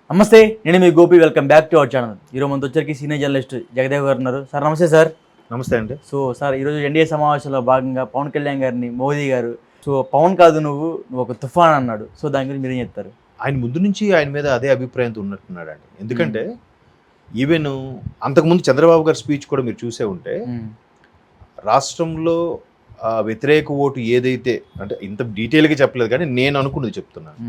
నమస్తే, నేను మీ Gopi. Welcome back to our channel. ఈరోజు మనతో వచ్చరికి సీనియర్ జర్నలిస్ట్ జగదేవ్ గారు ఉన్నారు. సార్ నమస్తే సార్. నమస్తే అండి. సార్ ఈరోజు ఎన్డీఏ సమావేశంలో భాగంగా పవన్ కళ్యాణ్ గారిని మోదీ గారు పవన్ కాదు నువ్వు ఒక తుఫాన్ అన్నాడు. దాని గురించి మీరేం చెప్తారు? ఆయన ముందు నుంచి ఆయన మీద అదే అభిప్రాయంతో ఉన్నట్టున్నాడు అండి. ఎందుకంటే ఈవెన్ అంతకుముందు చంద్రబాబు గారి స్పీచ్ కూడా మీరు చూసే ఉంటే రాష్ట్రంలో వ్యతిరేక ఓటు ఏదైతే, అంటే ఇంత డీటెయిల్గా చెప్పలేదు కానీ నేను అనుకున్నది చెప్తున్నాను.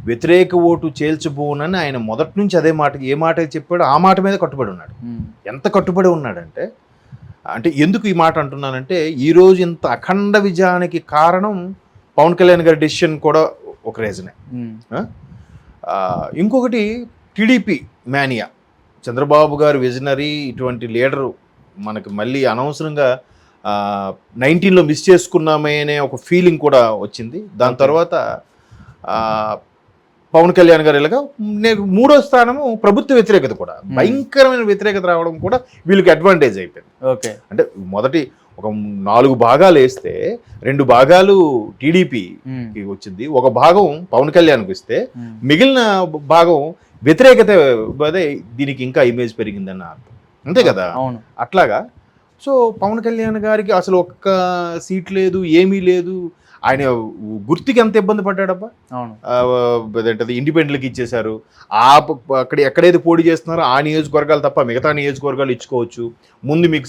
వ్యతిరేక ఓటు చేల్చబోనని ఆయన మొదటి నుంచి అదే మాట, ఏ మాట చెప్పాడో ఆ మాట మీద కట్టుబడి ఉన్నాడు. ఎంత కట్టుబడి ఉన్నాడంటే, అంటే ఎందుకు ఈ మాట అంటున్నానంటే, ఈరోజు ఇంత అఖండ విజయానికి కారణం పవన్ కళ్యాణ్ గారి డెసిషన్ కూడా ఒక రీజనే. ఇంకొకటి టీడీపీ మేనియా. చంద్రబాబు గారు విజనరీ, ఇటువంటి లీడరు మనకు మళ్ళీ అనవసరంగా 19లో మిస్ చేసుకున్నామే అనే ఒక ఫీలింగ్ కూడా వచ్చింది. దాని తర్వాత పవన్ కళ్యాణ్ గారు ఇలాగా మూడో స్థానము ప్రభుత్వ వ్యతిరేకత కూడా, భయంకరమైన వ్యతిరేకత రావడం కూడా వీళ్ళకి అడ్వాంటేజ్ అయిపోయింది. ఓకే, అంటే మొదటి ఒక 4 భాగాలు వేస్తే 2 భాగాలు టీడీపీకి వచ్చింది, ఒక భాగం పవన్ కళ్యాణ్కి ఇస్తే మిగిలిన భాగం వ్యతిరేకత అదే దీనికి ఇంకా ఇమేజ్ పెరిగిందన్న అర్థం, అంతే కదా. అట్లాగా పవన్ కళ్యాణ్ గారికి అసలు ఒక్క సీట్ లేదు, ఏమీ లేదు. ఆయన గుర్తుకి ఎంత ఇబ్బంది పడ్డాడబ్బా. అదేంటది ఇండిపెండెంట్కి ఇచ్చేశారు. అక్కడ ఎక్కడైతే పోటీ చేస్తున్నారో ఆ నియోజకవర్గాలు తప్ప మిగతా నియోజకవర్గాలు ఇచ్చుకోవచ్చు. ముందు మీకు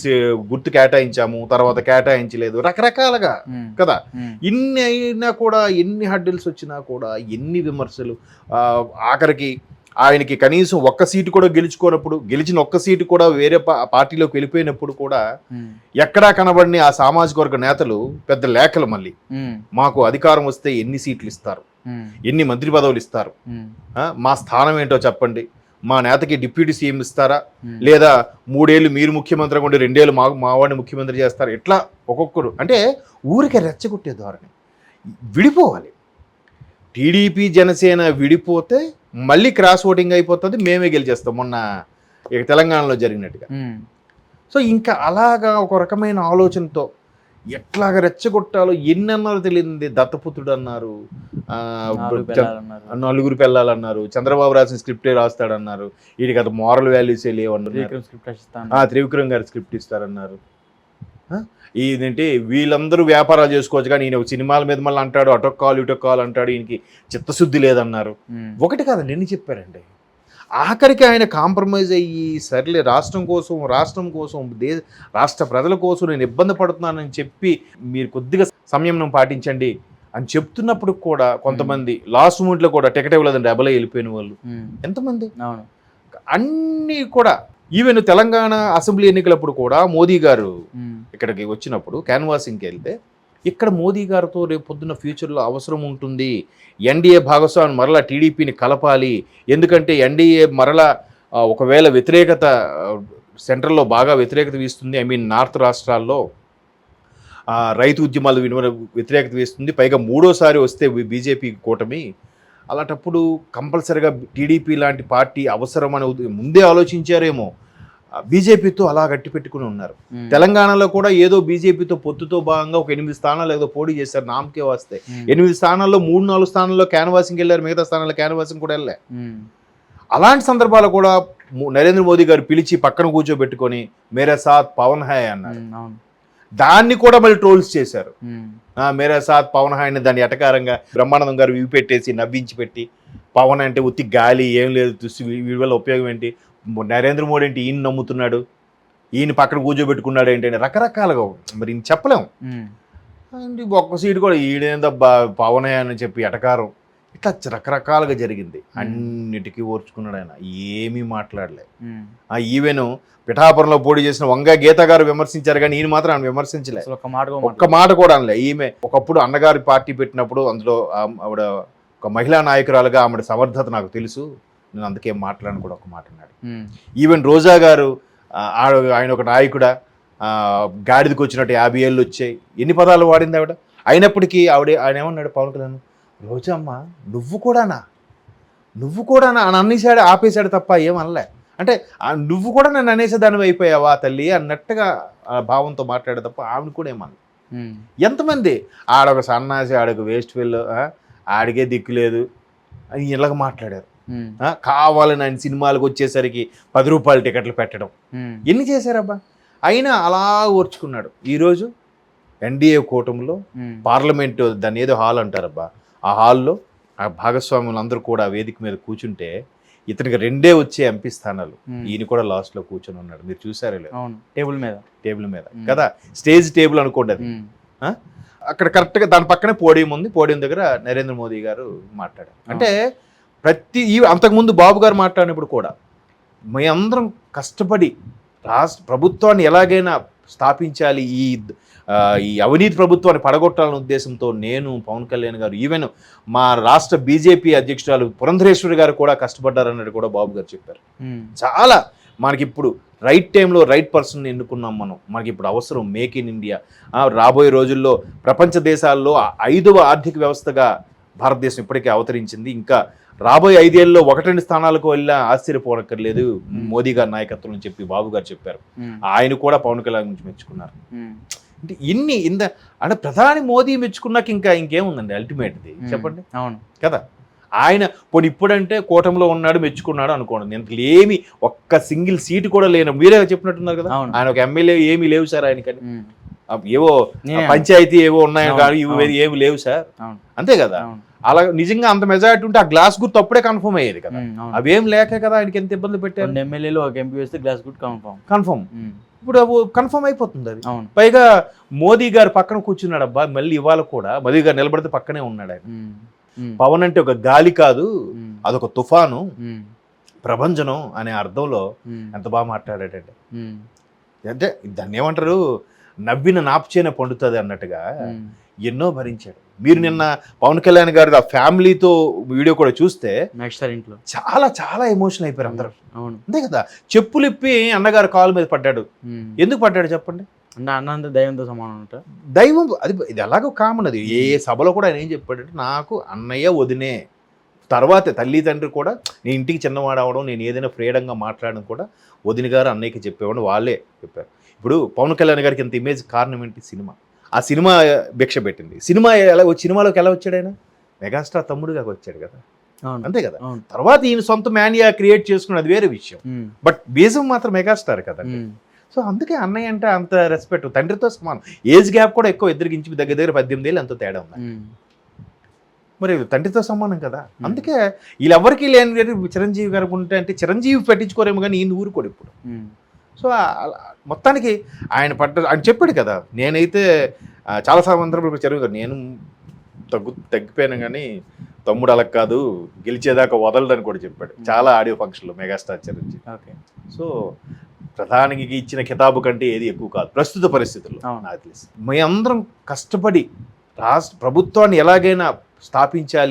గుర్తు కేటాయించాము, తర్వాత కేటాయించలేదు, రకరకాలుగా కదా. ఇన్ని అయినా కూడా, ఎన్ని హడ్డిల్స్ వచ్చినా కూడా, ఎన్ని విమర్శలు, ఆఖరికి ఆయనకి కనీసం ఒక్క సీటు కూడా గెలుచుకోనప్పుడు, గెలిచిన ఒక్క సీటు కూడా వేరే పార్టీలోకి వెళ్ళిపోయినప్పుడు కూడా ఎక్కడా కనబడిన ఆ సామాజిక వర్గ నేతలు పెద్ద లేఖలు మళ్ళీ, మాకు అధికారం వస్తే ఎన్ని సీట్లు ఇస్తారు, ఎన్ని మంత్రి పదవులు ఇస్తారు, మా స్థానం ఏంటో చెప్పండి, మా నేతకి డిప్యూటీ సీఎం ఇస్తారా, లేదా 3 ఏళ్ళు మీరు ముఖ్యమంత్రిగా ఉండి 2 ఏళ్ళు మా వాడిని ముఖ్యమంత్రి చేస్తారు, ఇట్లా ఒక్కొక్కరు. అంటే ఊరికే రెచ్చగొట్టే ధోరణి. విడిపోవాలి. టీడీపీ జనసేన విడిపోతే మళ్ళీ క్రాస్ ఓటింగ్ అయిపోతుంది, మేమే గెలిచేస్తాం మొన్న ఇక తెలంగాణలో జరిగినట్టుగా. ఇంకా అలాగా ఒక రకమైన ఆలోచనతో ఎట్లాగ రెచ్చగొట్టాలో ఎన్ని అన్నారో తెలియదు. దత్తపుత్రుడు అన్నారు, 4 పిల్లలన్నారు, చంద్రబాబు రాసిన స్క్రిప్టే రాస్తాడన్నారు, వీడికి అది మోరల్ వాల్యూసే లేవన్నారు, త్రివిక్రమ్ గారు స్క్రిప్ట్ ఇస్తారన్నారు. ఇదేంటి వీళ్ళందరూ వ్యాపారాలు చేసుకోవచ్చు కానీ ఈయన సినిమాల మీద మళ్ళీ అంటాడు, అటొక్కాలు ఇటొక్కాలు అంటాడు, ఈయనకి చిత్తశుద్ధి లేదన్నారు. ఒకటి కాదండి, ఎన్ని చెప్పారండి. ఆఖరికి ఆయన కాంప్రమైజ్ అయ్యి సర్లే రాష్ట్రం కోసం రాష్ట్ర ప్రజల కోసం నేను ఇబ్బంది పడుతున్నానని చెప్పి మీరు కొద్దిగా సంయమనం పాటించండి అని చెప్తున్నప్పుడు కూడా కొంతమంది లాస్ట్ మూమెంట్లో కూడా టికెట్ ఇవ్వలేదండి, అబలే వెళ్ళిపోయిన వాళ్ళు ఎంతమంది. అన్నీ కూడా ఈవెన్ తెలంగాణ అసెంబ్లీ ఎన్నికలప్పుడు కూడా మోదీ గారు ఇక్కడికి వచ్చినప్పుడు క్యాన్వాసింగ్కి వెళ్తే, ఇక్కడ మోదీ గారితో రేపు పొద్దున్న ఫ్యూచర్లో అవసరం ఉంటుంది, ఎన్డీఏ భాగస్వామి మరలా టీడీపీని కలపాలి, ఎందుకంటే ఎన్డీఏ మరలా ఒకవేళ వ్యతిరేకత సెంట్రల్లో బాగా వ్యతిరేకత వీస్తుంది, నార్త్ రాష్ట్రాల్లో రైతు ఉద్యమాలు వ్యతిరేకత వీస్తుంది, పైగా 3వసారి వస్తే బీజేపీ కూటమి, అలాంటప్పుడు కంపల్సరిగా టీడీపీ లాంటి పార్టీ అవసరం అని ముందే ఆలోచించారేమో. బీజేపీతో అలా గట్టి పెట్టుకుని ఉన్నారు. తెలంగాణలో కూడా ఏదో బీజేపీతో పొత్తుతో భాగంగా ఒక 8 స్థానాలు ఏదో పోటీ చేశారు, నామకే వస్తే 8 స్థానాల్లో 3-4 స్థానాల్లో క్యాన్వాసింగ్ వెళ్ళారు, మిగతా స్థానాల్లో క్యాన్వాసింగ్ కూడా వెళ్ళే. అలాంటి సందర్భాలు కూడా నరేంద్ర మోదీ గారు పిలిచి పక్కన కూర్చోబెట్టుకొని మేరా సాత్ పవన్ హాయ్ అన్నారు. దాన్ని కూడా మళ్ళీ ట్రోల్స్ చేశారు, మేరా సాత్ పవన్ హాయ్ అని. దాన్ని ఎటకారంగా బ్రహ్మానందం గారు ఇవి పెట్టేసి నవ్వించి పెట్టి, పవన్ అంటే ఉత్తి గాలి, ఏం లేదు, వీడి వల్ల ఉపయోగం ఏంటి, నరేంద్ర మోడీ ఏంటి ఈయన నమ్ముతున్నాడు, ఈయన పక్కన కూర్చోబెట్టుకున్నాడు ఏంటంటే రకరకాలుగా మరి చెప్పలేము. ఒక్క సీటు కూడా ఈడేందబ్బా పవన్ అని చెప్పి ఎటకారం, ఇట్లా రకరకాలుగా జరిగింది. అన్నిటికీ ఓర్చుకున్నాడు ఆయన, ఏమీ మాట్లాడలే. ఈవెన్ పిఠాపురంలో పోటీ చేసిన వంగ గీత గారు విమర్శించారు కానీ ఈయన మాత్రం ఆయన విమర్శించలే, ఒక్క మాట కూడా అనలే. ఈమె ఒకప్పుడు అన్నగారి పార్టీ పెట్టినప్పుడు అందులో ఆవిడ ఒక మహిళా నాయకురాలుగా ఆవిడ సమర్థత నాకు తెలుసు, నేను అందుకే మాట్లాడను కూడా ఒక మాట అన్నాడు. ఈవెన్ రోజా గారు ఆయన ఒక నాయకుడా, గాడిదకి వచ్చినట్టు 50 ఏళ్ళు వచ్చాయి, ఎన్ని పదాలు వాడింది ఆవిడ. అయినప్పటికీ ఆయన ఏమన్నాడు పవన్ కళ్యాణ్, రోజమ్మ నువ్వు కూడానా అని అన్నేసాడు, ఆపేశాడు తప్ప ఏమనలే. అంటే నువ్వు కూడా నన్ను అనేసేదానివి అయిపోయావా తల్లి అన్నట్టుగా భావంతో మాట్లాడే తప్ప ఆవిడ కూడా ఏమన్నా. ఎంతమంది ఆడొక సన్నాసి, ఆడొక వేస్ట్ ఫెల్లో, ఆడికే దిక్కు లేదు అని ఇలాగ మాట్లాడారు. కావాలని ఆయన సినిమాలకు వచ్చేసరికి 10 రూపాయల టికెట్లు పెట్టడం, ఎన్ని చేశారబ్బా. అయినా అలా ఓర్చుకున్నాడు. ఈరోజు ఎన్డీఏ కూటమిలో పార్లమెంటు, దాన్ని ఏదో హాల్ అంటారబ్బా, ఆ హాల్లో ఆ భాగస్వాములు అందరూ కూడా వేదిక మీద కూర్చుంటే ఇతనికి 2 వచ్చే ఎంపీ స్థానాలు, ఈయన కూడా లాస్ట్ లో కూర్చొని ఉన్నాడు. మీరు చూసారే లేదు, టేబుల్ మీద కదా, స్టేజ్ టేబుల్ అనుకోండి అది. అక్కడ కరెక్ట్గా దాని పక్కనే పోడియం ఉంది, పోడియం దగ్గర నరేంద్ర మోదీ గారు మాట్లాడారు. అంటే అంతకుముందు బాబు గారు మాట్లాడినప్పుడు కూడా మేమందరం కష్టపడి రాష్ట్ర ప్రభుత్వాన్ని ఎలాగైనా స్థాపించాలి, ఈ అవినీతి ప్రభుత్వాన్ని పడగొట్టాలనే ఉద్దేశంతో నేను, పవన్ కళ్యాణ్ గారు, ఈవెన్ మా రాష్ట్ర బీజేపీ అధ్యక్షురాలు పురంధరేశ్వరి గారు కూడా కష్టపడ్డారన్నట్టు కూడా బాబు గారు చెప్పారు. చాలా మనకి ఇప్పుడు రైట్ టైంలో రైట్ పర్సన్ ఎన్నుకున్నాం మనం. మనకి ఇప్పుడు అవసరం మేక్ ఇన్ ఇండియా. రాబోయే రోజుల్లో ప్రపంచ దేశాల్లో 5వ ఆర్థిక వ్యవస్థగా భారతదేశం ఇప్పటికే అవతరించింది. ఇంకా రాబోయే 5 ఏళ్ళలో 1-2 స్థానాలకు వెళ్ళినా ఆశ్చర్యపోనక్కర్లేదు మోదీ గారి నాయకత్వం అని చెప్పి బాబు గారు చెప్పారు. ఆయన కూడా పవన్ కళ్యాణ్ గురించి మెచ్చుకున్నారు. అంటే అంటే ప్రధాని మోదీ మెచ్చుకున్నాక ఇంకేముందండి అల్టిమేట్ది చెప్పండి. అవును కదా. ఆయన ఇప్పుడంటే కూటమిలో ఉన్నాడు, మెచ్చుకున్నాడు అనుకోండి. ఏమి ఒక్క సింగిల్ సీటు కూడా లేను. మీరే చెప్పినట్టున్నారు కదా, ఆయన ఒక ఎమ్మెల్యే ఏమీ లేవు సార్ ఆయనకని. ఏవో పంచాయతీ ఏవో ఉన్నాయో కానీ ఇవి ఏమి లేవు సార్, అంతే కదా. అలా నిజంగా అంత మెజారిటీ ఉంటే ఆ గ్లాస్ గుర్తు అప్పుడే కన్ఫర్మ్ అయ్యేది కదా. అవేం లేక కదా ఆయనకి ఎంత ఇబ్బంది పెట్టారు. ఎమ్మెల్యేలు ఒక ఎంపీ వేస్తే గ్లాస్ గుర్తు కన్ఫర్మ్. ఇప్పుడు కన్ఫర్మ్ అయిపోతుంది అది. పైగా మోదీ గారు పక్కన కూర్చున్నాడు అబ్బా, మళ్ళీ ఇవాళ కూడా మోదీ గారు నిలబడితే పక్కనే ఉన్నాడు ఆయన. పవన్ అంటే ఒక గాలి కాదు, అదొక తుఫాను, ప్రభంజనం అనే అర్థంలో ఎంత బాగా మాట్లాడాడంటే. అంటే దాన్ని ఏమంటారు, నవ్విన నాపుచేనే పండుతుంది అన్నట్టుగా ఎన్నో భరించాడు. మీరు నిన్న పవన్ కళ్యాణ్ గారు ఆ ఫ్యామిలీతో వీడియో కూడా చూస్తే ఇంట్లో చాలా చాలా ఎమోషనల్ అయిపోయారు అందరూ, అంతే కదా. చెప్పులు ఇప్పి అన్నగారు కాలు మీద పడ్డాడు. ఎందుకు పడ్డాడు చెప్పండి? అంటే అన్న దైవంతో సమానం అంట. దైవం అది, ఇది ఎలాగో కామన్. అది ఏ సభలో కూడా ఆయన ఏం చెప్పాడంటే, నాకు అన్నయ్య వదినే తర్వాతే తల్లి తండ్రి కూడా, నేను ఇంటికి చిన్నవాడు అవడం, నేను ఏదైనా ఫ్రీడంగా మాట్లాడడం కూడా వదిన గారు అన్నయ్యకి చెప్పేవాడు, వాళ్ళే చెప్పారు. ఇప్పుడు పవన్ కళ్యాణ్ గారికి ఎంత ఇమేజ్ కారణం ఏంటి? సినిమా. ఆ సినిమా భిక్ష పెట్టింది. సినిమాలోకి ఎలా వచ్చాడు ఆయన? మెగాస్టార్ తమ్ముడుగా వచ్చాడు కదా, అంతే కదా. తర్వాత ఈయన సొంత మానియా క్రియేట్ చేసుకున్నది వేరే విషయం, బట్ బీజం మాత్రం మెగాస్టార్ కదా. సో అందుకే అన్నయ్య అంటే అంత రెస్పెక్ట్, తండ్రితో సమానం. ఏజ్ గ్యాప్ కూడా ఎక్కువ, ఇద్దరికి ఇంచు దగ్గర 18 ఏళ్ళు ఎంతో తేడా ఉంది. మరి తండ్రితో సమానం కదా. అందుకే వీళ్ళెవరికి లేని చిరంజీవి గారు ఉంటే, అంటే చిరంజీవి పెట్టించుకోరేమో కానీ ఈయన ఊరుకోడు ఇప్పుడు. సో మొత్తానికి ఆయన చెప్పాడు కదా, నేనైతే చాలా సందర్భాలు చదివాను, నేను తగ్గిపోయాను కానీ తమ్ముడు అలా కాదు, గెలిచేదాకా వదలడని కూడా చెప్పాడు చాలా ఆడియో ఫంక్షన్లో మెగాస్టార్ చిరంజీవి. సో ప్రధానికి ఇచ్చిన కితాబు కంటే ఏది ఎక్కువ కాదు ప్రస్తుత పరిస్థితుల్లో నాకు తెలిసి. మేమందరం కష్టపడి రాష్ట్ర ప్రభుత్వాన్ని ఎలాగైనా స్థాపించాలి,